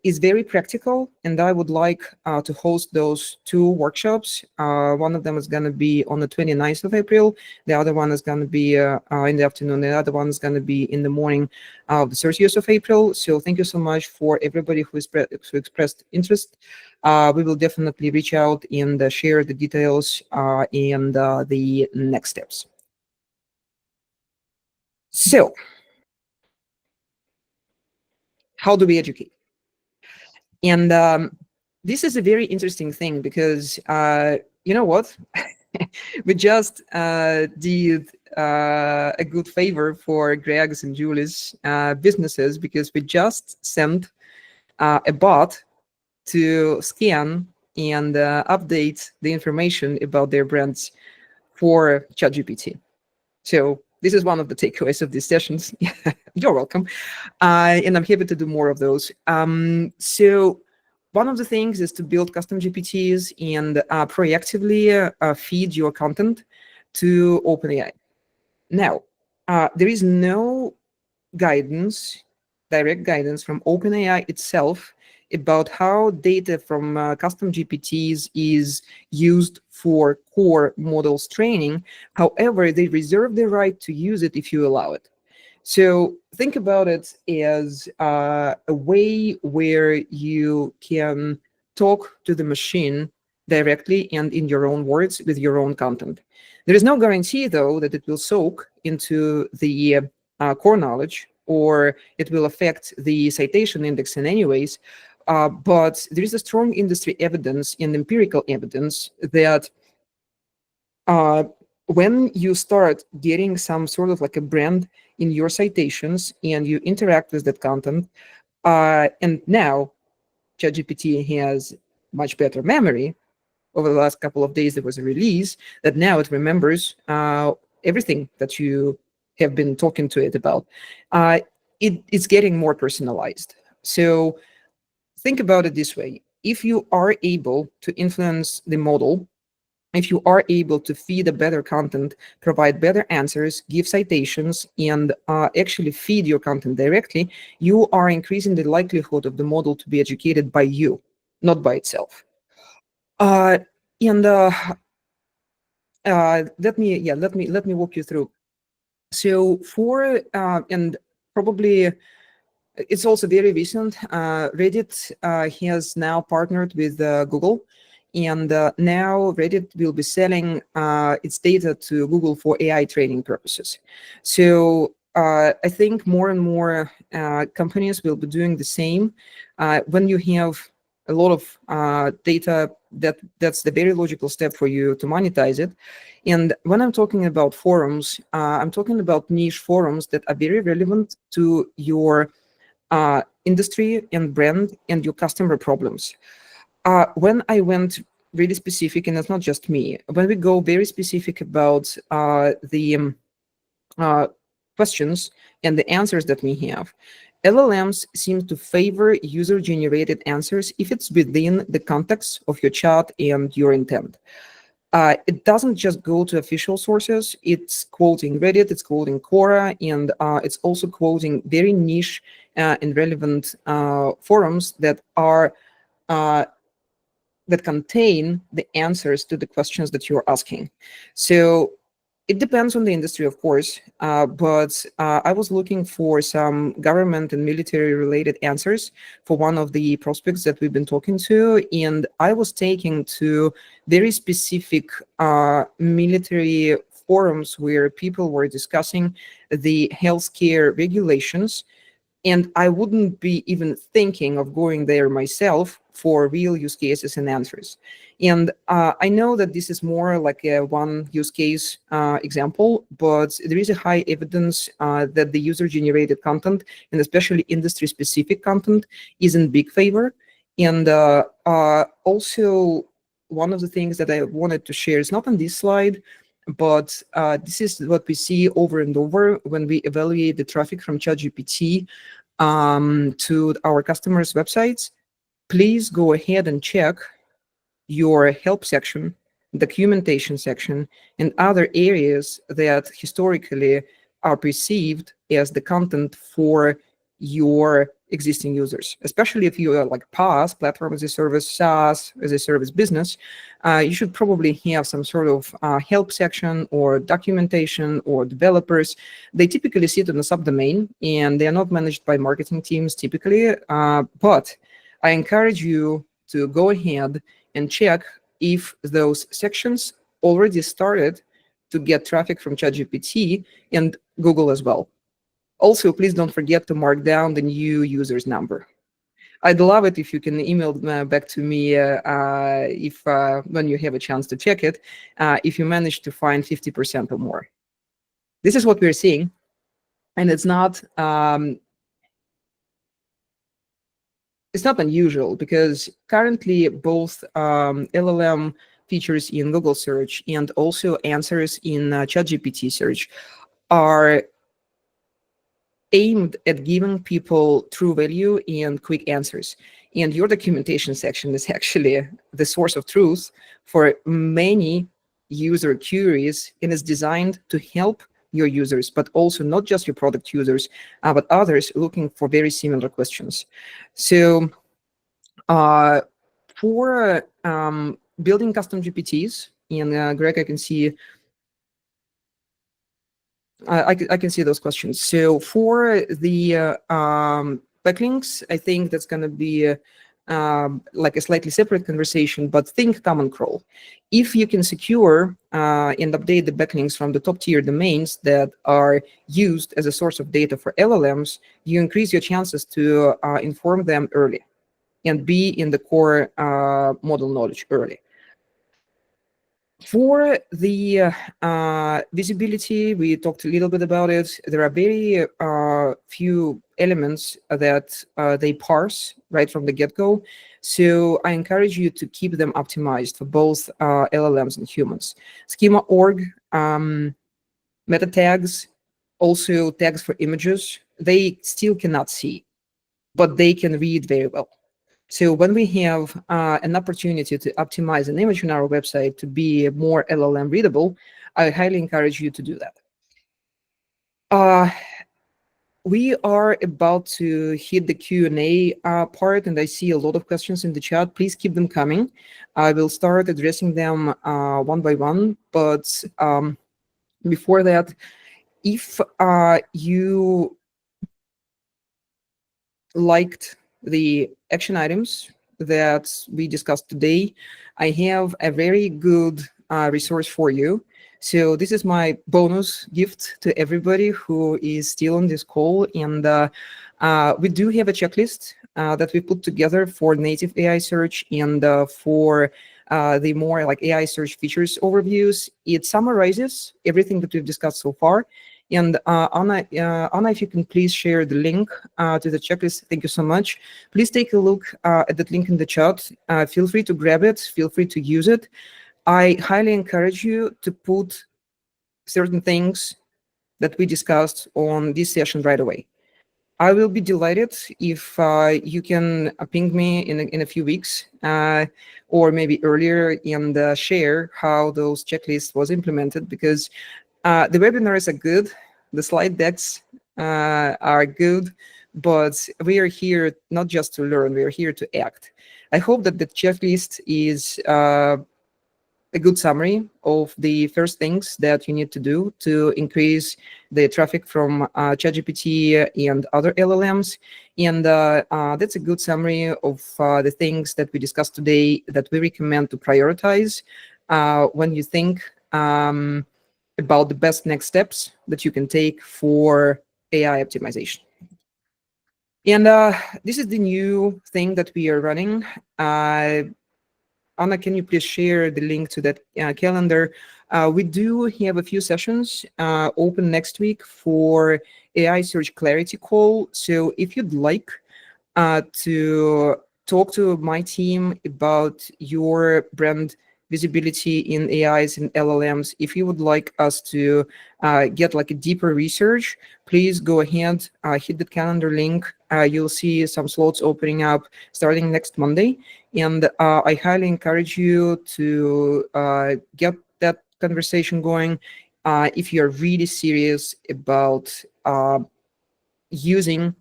is very practical, and I would like to host those 2 workshops. One of them is going to be on the 29th of April. The other one is going to be in the afternoon. The other one is going to be in the morning of the 30th of April. So thank you so much for everybody who expressed interest. We will definitely reach out and share the details and the next steps. So how do we educate? And this is a very interesting thing because you know what? We just did a good favor for Greg's and Julie's businesses, because we just sent a bot to scan and update the information about their brands for ChatGPT. So this is one of the takeaways of these sessions. You're welcome. And I'm happy to do more of those. So one of the things is to build custom GPTs and proactively feed your content to OpenAI. Now, there is no guidance, direct guidance from OpenAI itself about how data from custom GPTs is used for core models training. However, they reserve the right to use it if you allow it. So think about it as a way where you can talk to the machine directly and in your own words with your own content. There is no guarantee, though, that it will soak into the core knowledge or it will affect the citation index in any ways. But there is a strong industry evidence and empirical evidence that when you start getting some sort of like a brand in your citations and you interact with that content, and now ChatGPT has much better memory. Over the last couple of days, there was a release that now it remembers everything that you have been talking to it about. It's getting more personalized. So think about it this way. If you are able to influence the model, if you are able to feed a better content, provide better answers, give citations, and actually feed your content directly, you are increasing the likelihood of the model to be educated by you, not by itself. And let me walk you through. So for and probably it's also very recent. Reddit has now partnered with Google, and now Reddit will be selling its data to Google for AI training purposes. So I think more and more companies will be doing the same. When you have a lot of data, that's the very logical step for you to monetize it. And when I'm talking about forums, I'm talking about niche forums that are very relevant to your industry and brand and your customer problems. When I went really specific, and it's not just me, when we go very specific about the questions and the answers that we have, LLMs seem to favor user-generated answers if it's within the context of your chat and your intent. It doesn't just go to official sources. It's quoting Reddit, it's quoting Quora, and it's also quoting very niche and relevant forums that are that contain the answers to the questions that you're asking. So It depends on the industry, of course, but I was looking for some government and military related answers for one of the prospects that we've been talking to. And I was taking to very specific military forums where people were discussing the healthcare regulations, and I wouldn't be even thinking of going there myself for real use cases and answers. And I know that this is more like a one use case example, but there is a high evidence that the user-generated content, and especially industry-specific content, is in big favor. And also, one of the things that I wanted to share is not on this slide, but this is what we see over and over when we evaluate the traffic from ChatGPT to our customers' websites. Please go ahead and check your help section, documentation section, and other areas that historically are perceived as the content for your existing users, especially if you are like PaaS, platform as a service, SaaS as a service business. You should probably have some sort of help section or documentation or developers. They typically sit in a subdomain and they are not managed by marketing teams typically, but I encourage you to go ahead and check if those sections already started to get traffic from ChatGPT and Google as well. Also, please don't forget to mark down the new user's number. I'd love it if you can email back to me if when you have a chance to check it, if you manage to find 50% or more. This is what we're seeing, and it's not unusual because currently both LLM features in Google search and also answers in ChatGPT search are aimed at giving people true value and quick answers. And your documentation section is actually the source of truth for many user queries, and is designed to help your users, but also not just your product users, but others looking for very similar questions. So for building custom GPTs, and Greg, I can see I can see those questions. So for the backlinks, I think that's going to be like a slightly separate conversation, but think common crawl. If you can secure and update the backlinks from the top tier domains that are used as a source of data for LLMs, you increase your chances to inform them early and be in the core model knowledge early. For the visibility, we talked a little bit about it. There are very few elements that they parse right from the get-go. So I encourage you to keep them optimized for both LLMs and humans. Schema.org, meta tags, also tags for images, they still cannot see, but they can read very well. So when we have an opportunity to optimize an image on our website to be more LLM readable, I highly encourage you to do that. We are about to hit the Q&A part, and I see a lot of questions in the chat. Please keep them coming. I will start addressing them one by one, but before that, if you liked the action items that we discussed today, I have a very good resource for you. So this is my bonus gift to everybody who is still on this call. And we do have a checklist that we put together for native AI search and for the more like AI search features overviews. It summarizes everything that we've discussed so far. And Anna, if you can please share the link to the checklist. Thank you so much. Please take a look at that link in the chat. Feel free to grab it. Feel free to use it. I highly encourage you to put certain things that we discussed on this session right away. I will be delighted if you can ping me in a few weeks or maybe earlier and share how those checklists was implemented, because the webinars are good, the slide decks are good, but we are here not just to learn, we are here to act. I hope that the checklist is a good summary of the first things that you need to do to increase the traffic from ChatGPT and other LLMs. And that's a good summary of the things that we discussed today that we recommend to prioritize when you think about the best next steps that you can take for AI optimization. And this is the new thing that we are running. Anna, can you please share the link to that calendar? We do have a few sessions open next week for AI search clarity call. So if you'd like to talk to my team about your brand visibility in AIs and LLMs, if you would like us to get like a deeper research, please go ahead, hit the calendar link. You'll see some slots opening up starting next Monday. And I highly encourage you to get that conversation going if you're really serious about using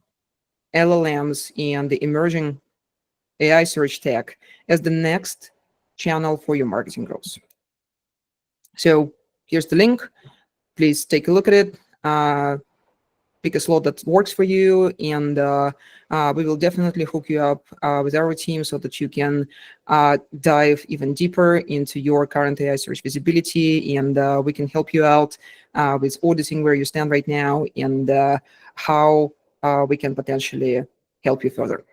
LLMs and the emerging AI search tech as the next channel for your marketing growth. So here's the link. Please take a look at it. Pick a slot that works for you, and we will definitely hook you up with our team so that you can dive even deeper into your current AI search visibility, and we can help you out with auditing where you stand right now and how we can potentially help you further.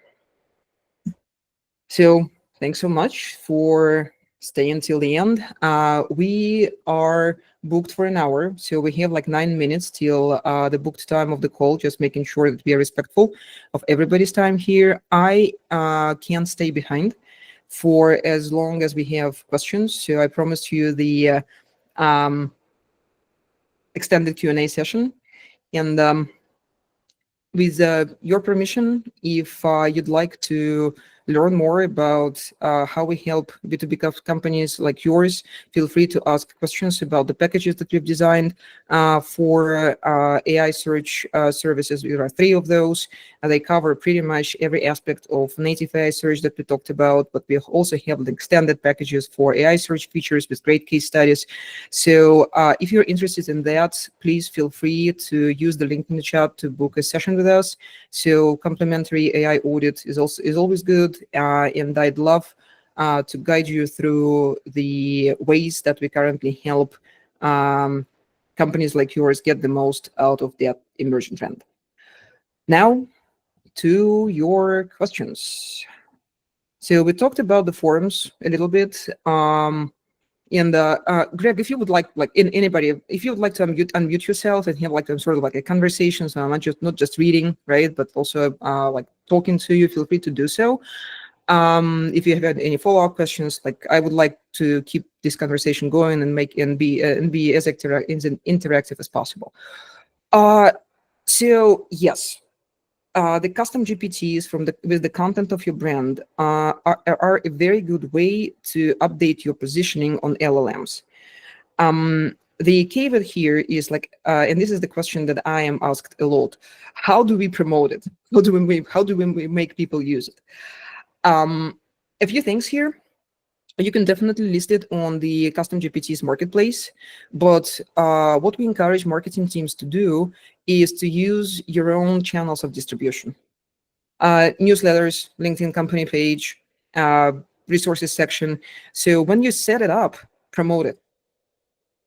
So thanks so much for staying till the end. We are booked for an hour, so we have like 9 minutes till the booked time of the call, just making sure that we are respectful of everybody's time here. I can't stay behind for as long as we have questions, so I promised you the extended Q&A session. And with your permission, if you'd like to learn more about how we help B2B companies like yours, feel free to ask questions about the packages that we've designed for AI search services. There are 3 of those. They cover pretty much every aspect of native AI search that we talked about, but we also have the extended packages for AI search features with great case studies. So if you're interested in that, please feel free to use the link in the chat to book a session with us. So complimentary AI audit is always good, and I'd love to guide you through the ways that we currently help companies like yours get the most out of that emerging trend. Now to your questions. So we talked about the forums a little bit. And Greg, if you would like anybody, if you would like to unmute yourself and have like a sort of like a conversation, so I'm not just reading, right, but also like talking to you, feel free to do so. If you have had any follow-up questions, like I would like to keep this conversation going and be as interactive as possible. So yes. The custom GPTs with the content of your brand are a very good way to update your positioning on LLMs. The caveat here is like, and this is the question that I am asked a lot: how do we promote it? How do we make people use it? A few things here. You can definitely list it on the custom GPTs marketplace, but what we encourage marketing teams to do is to use your own channels of distribution. Newsletters, LinkedIn company page, resources section. So when you set it up, promote it.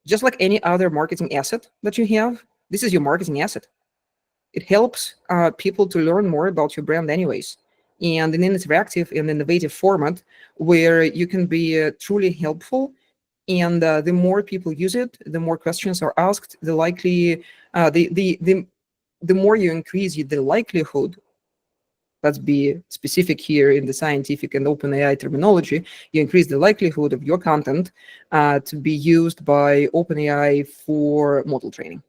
Just like any other marketing asset that you have, this is your marketing asset. It helps people to learn more about your brand anyways, and in an interactive and innovative format where you can be truly helpful. And the more people use it, the more questions are asked, the more you increase the likelihood. Let's be specific here in the scientific and open AI terminology. You increase the likelihood of your content to be used by OpenAI for model training.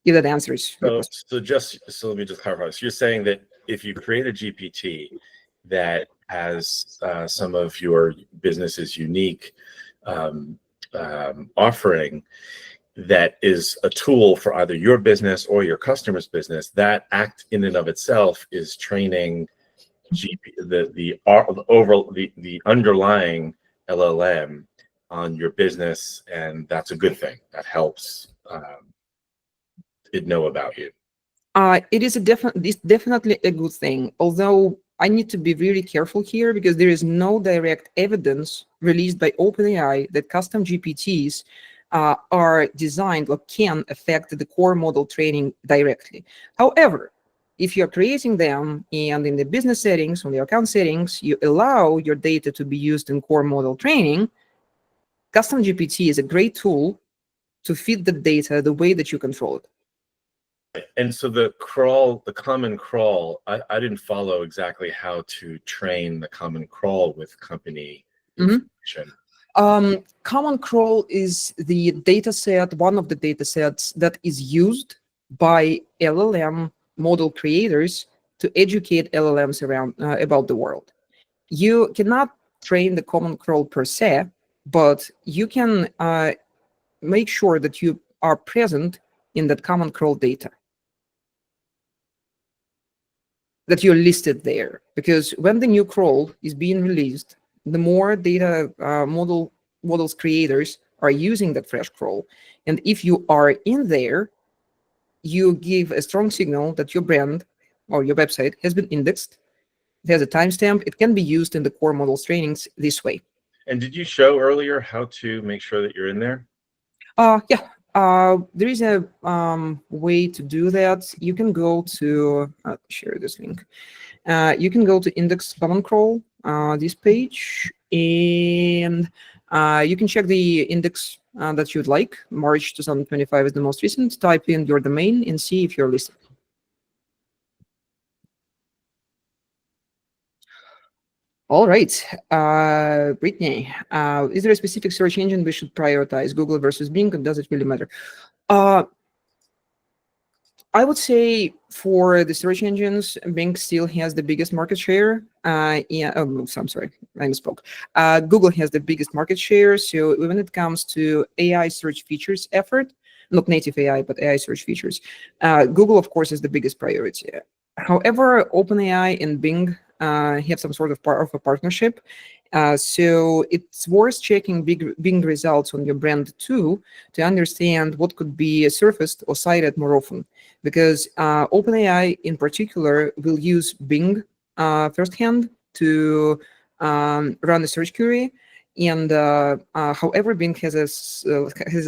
If that answers your question. So let me just clarify. So you're saying that if you create a GPT that has some of your business's unique offering, that is a tool for either your business or your customer's business, that act in and of itself is training the underlying LLM on your business, and that's a good thing. That helps it know about you. It's definitely a good thing, although I need to be really careful here because there is no direct evidence released by OpenAI that custom GPTs are designed or can affect the core model training directly. However, if you're creating them and in the business settings, on the account settings, you allow your data to be used in core model training, custom GPT is a great tool to feed the data the way that you control it. And so the common crawl, I didn't follow exactly how to train the common crawl with company information. Common crawl is the data set, one of the data sets that is used by LLM model creators to educate LLMs around about the world. You cannot train the common crawl per se, but you can make sure that you are present in that common crawl data, that you're listed there. Because when the new crawl is being released, the more data models creators are using that fresh crawl. And if you are in there, you give a strong signal that your brand or your website has been indexed. It has a timestamp. It can be used in the core models trainings this way. And did you show earlier how to make sure that you're in there? Yeah. There is a way to do that. You can go to share this link. You can go to index common crawl, this page, and you can check the index that you'd like. March 2025 is the most recent. Type in your domain and see if you're listed. All right, Brittany, is there a specific search engine we should prioritize, Google versus Bing, and does it really matter? I would say for the search engines, Bing still has the biggest market share. Yeah, I'm sorry, I misspoke. Google has the biggest market share. So when it comes to AI search features effort, not native AI, but AI search features, Google, of course, is the biggest priority. However, OpenAI and Bing have some sort of a partnership. So it's worth checking Bing results on your brand too, to understand what could be surfaced or cited more often. Because OpenAI in particular will use Bing firsthand to run a search query. And however, Bing has a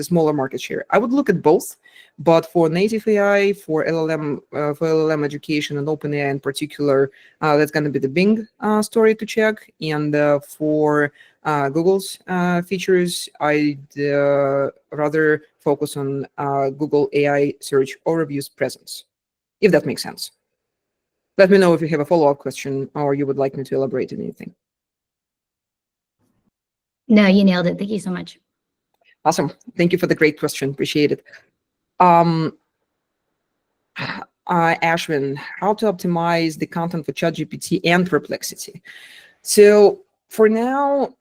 smaller market share. I would look at both, but for native AI, for LLM education and OpenAI in particular, that's going to be the Bing story to check. And for Google's features, I'd rather focus on Google AI search overview's presence, if that makes sense. Let me know if you have a follow-up question or you would like me to elaborate on anything. No, you nailed it. Thank you so much. Awesome. Thank you for the great question. Appreciate it. Ashwin, how to optimize the content for ChatGPT and Perplexity? So for now,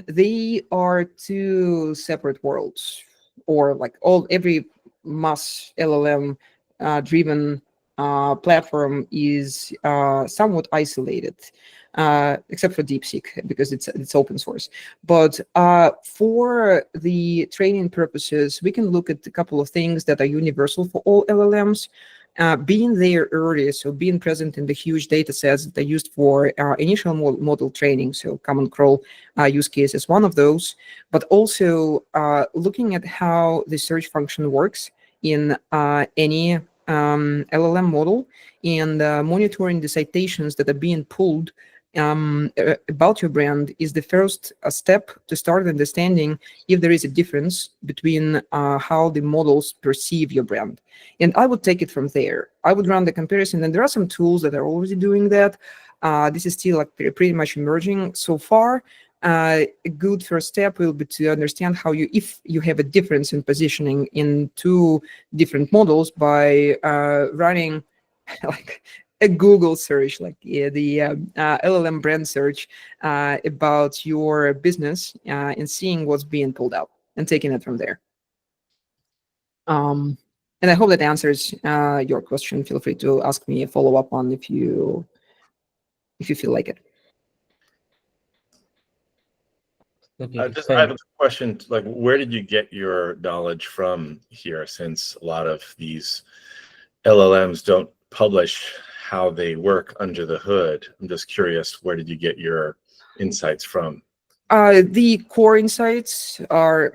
they are two separate worlds, or like every mass LLM driven platform is somewhat isolated, except for DeepSeek because it's open source. But for the training purposes, we can look at a couple of things that are universal for all LLMs. Being there early, so being present in the huge data sets that are used for initial model training, so common crawl use case is one of those, but also looking at how the search function works in any LLM model and monitoring the citations that are being pulled about your brand is the first step to start understanding if there is a difference between how the models perceive your brand. And I would take it from there. I would run the comparison, and there are some tools that are already doing that. This is still like pretty much emerging so far. A good first step will be to understand how if you have a difference in positioning in two different models by running like a Google search, like the LLM brand search about your business and seeing what's being pulled out and taking it from there. And I hope that answers your question. Feel free to ask me a follow-up on if you feel like it. Okay, I fine. have a question. Like, where did you get your knowledge from here? Since a lot of these LLMs don't publish how they work under the hood, I'm just curious, where did you get your insights from? The core insights are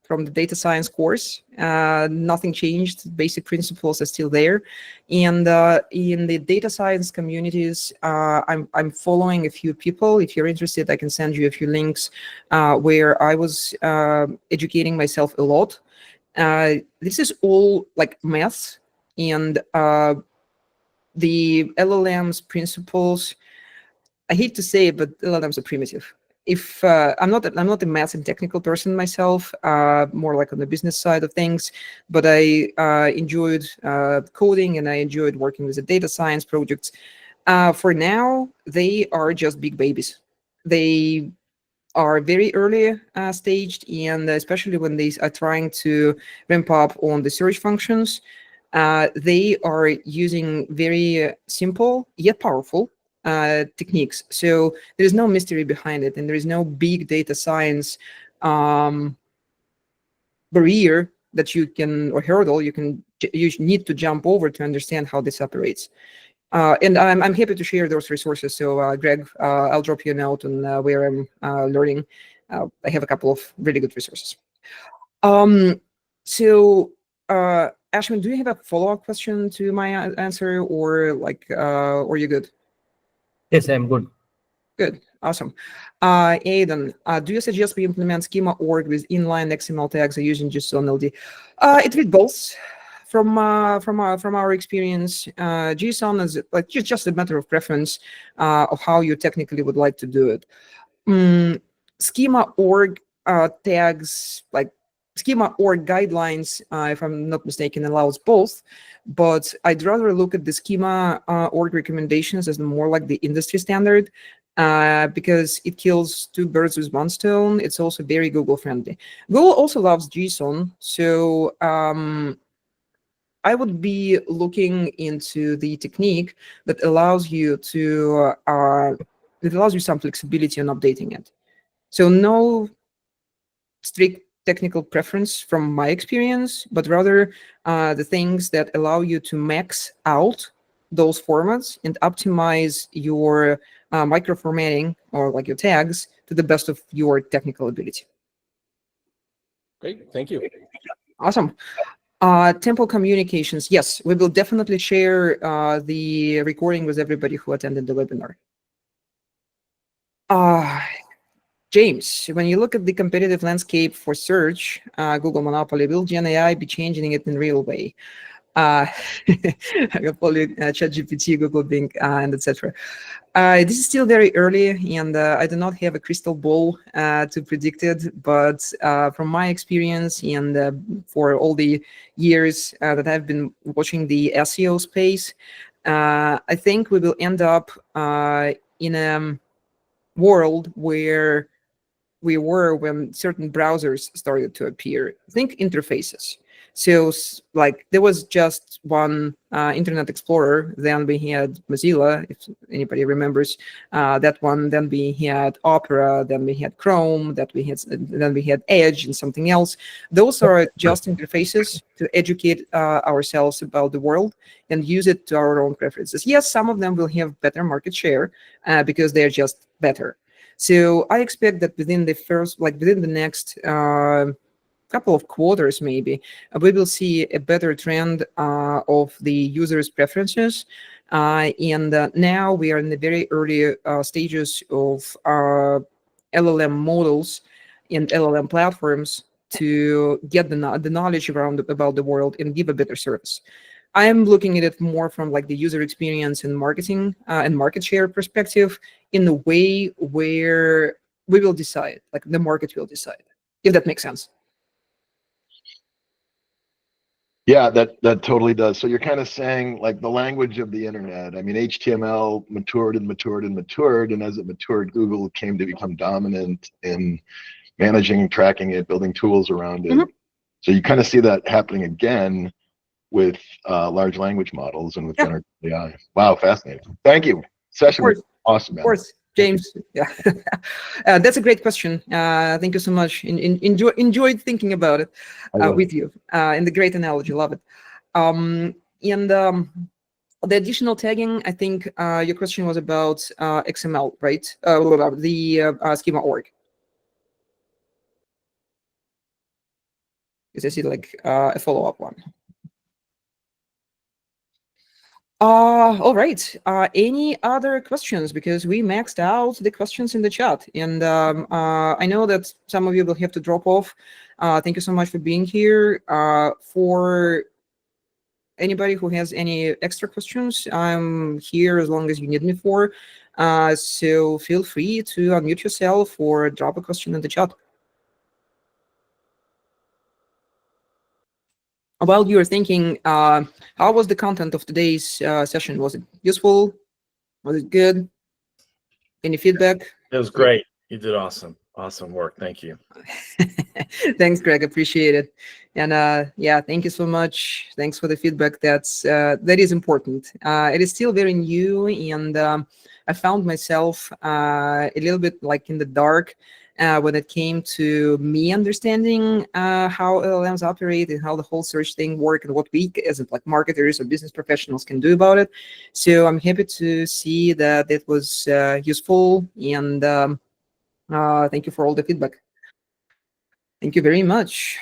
from the data science course. Nothing changed. Basic principles are still there. And in the data science communities, I'm following a few people. If you're interested, I can send you a few links where I was educating myself a lot. This is all like math, and the LLMs principles, I hate to say it, but LLMs are primitive. If I'm not a math and technical person myself, more like on the business side of things, but I enjoyed coding and I enjoyed working with the data science projects. For now, they are just big babies. They are very early staged, and especially when they are trying to ramp up on the search functions, they are using very simple yet powerful techniques. So there is no mystery behind it, and there is no big data science barrier that you can, or hurdle you need to jump over to understand how this operates. And I'm happy to share those resources. So Greg, I'll drop you a note on where I'm learning. I have a couple of really good resources. So Ashwin, do you have a follow-up question to my answer, or or you good? Yes, I'm good. Good, awesome. Aidan, do you suggest we implement schema org with inline XML tags or using JSON LD? It with both. From our experience, JSON is like just a matter of preference of how you technically would like to do it. Schema org tags, like schema org guidelines, if I'm not mistaken, allows both. But I'd rather look at the schema org recommendations as more like the industry standard. Because it kills two birds with one stone. It's also very Google friendly. Google also loves JSON, so I would be looking into the technique that allows you to some flexibility on updating it. So no strict technical preference from my experience, but rather the things that allow you to max out those formats and optimize your micro formatting, or like your tags, to the best of your technical ability. Great, thank you. Awesome. Temple Communications, yes, we will definitely share the recording with everybody who attended the webinar. James, when you look at the competitive landscape for search, Google monopoly, will Gen AI be changing it in a real way? ChatGPT, Google Bing, and etc. This is still very early, and I do not have a crystal ball to predict it. But from my experience and for all the years that I've been watching the SEO space, I think we will end up in a world where we were when certain browsers started to appear. Think interfaces. So like there was just one Internet Explorer, then we had Mozilla, if anybody remembers that one, then we had Opera, then we had Chrome, then we had Edge and something else. Those are just interfaces to educate ourselves about the world and use it to our own preferences. Yes, some of them will have better market share because they're just better. So I expect that within the next couple of quarters, maybe, we will see a better trend of the users' preferences. And now we are in the very early stages of LLM models and LLM platforms to get the knowledge about the world and give a better service. I'm looking at it more from like the user experience and marketing and market share perspective, in a way where we will decide, like the market will decide, if that makes sense. Yeah, that totally does. So you're kind of saying like the language of the internet. I mean, HTML matured and matured and matured, and as it matured, Google came to become dominant in managing and tracking it, building tools around it. Mm-hmm. So you kind of see that happening again with large language models and with generative AI. Wow, fascinating. Thank you. Session was awesome, man. Of course. James, yeah, that's a great question. Thank you so much. Enjoyed thinking about it with you. And the great analogy, love it. And the additional tagging, I think your question was about XML, right? The schema org. Because I see like a follow-up one. All right. Any other questions? Because we maxed out the questions in the chat, and I know that some of you will have to drop off. Thank you so much for being here. For anybody who has any extra questions, I'm here as long as you need me for. So feel free to unmute yourself or drop a question in the chat. While you're thinking, how was the content of today's session? Was it useful? Was it good? Any feedback? It was great. You did awesome. Awesome work. Thank you. Thanks, Greg. Appreciate it. And yeah, thank you so much. Thanks for the feedback. That is important. It is still very new, and I found myself a little bit like in the dark when it came to me understanding how LLMs operate and how the whole search thing works and what we as like marketers or business professionals can do about it. So I'm happy to see that it was useful, and thank you for all the feedback. Thank you very much.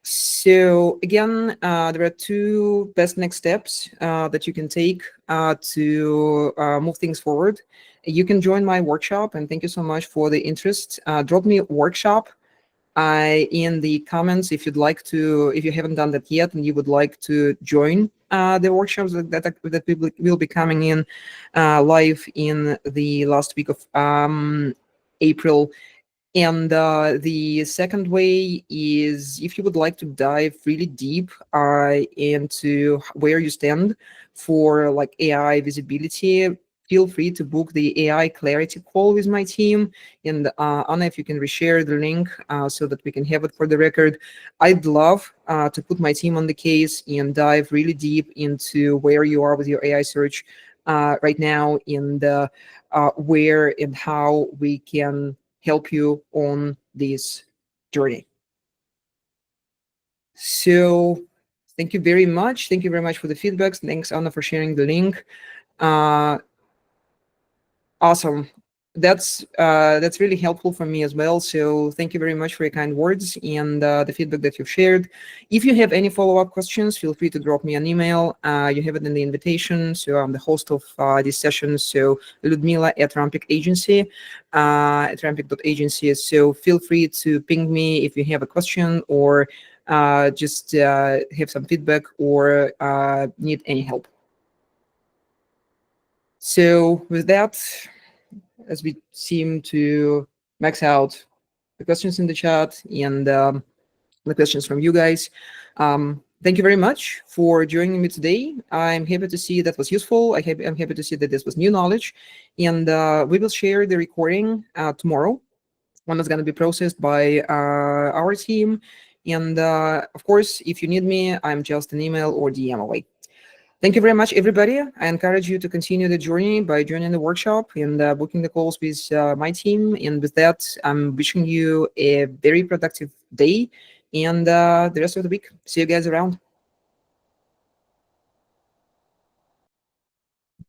So again, there are two best next steps that you can take to move things forward. You can join my workshop, and thank you so much for the interest. Drop me a workshop in the comments if you'd like to, if you haven't done that yet and you would like to join the workshops that will be coming in live in the last week of April. And the second way is if you would like to dive really deep into where you stand for like AI visibility, feel free to book the AI clarity call with my team. And Anna, if you can reshare the link so that we can have it for the record. I'd love to put my team on the case and dive really deep into where you are with your AI search right now, and where and how we can help you on this journey. So thank you very much. Thank you very much for the feedbacks. Thanks, Anna, for sharing the link. Awesome. That's really helpful for me as well. So thank you very much for your kind words and the feedback that you've shared. If you have any follow-up questions, feel free to drop me an email. You have it in the invitation. So I'm the host of this session. So Ludmila at Rampiq Agency, at Rampiq.agency. So feel free to ping me if you have a question or just have some feedback or need any help. So with that, as we seem to max out the questions in the chat and the questions from you guys, thank you very much for joining me today. I'm happy to see that was useful. I'm happy to see that this was new knowledge, and we will share the recording tomorrow. One is going to be processed by our team, and of course, if you need me, I'm just an email or DM away. Thank you very much, everybody. I encourage you to continue the journey by joining the workshop and booking the calls with my team. And with that, I'm wishing you a very productive day and the rest of the week. See you guys around.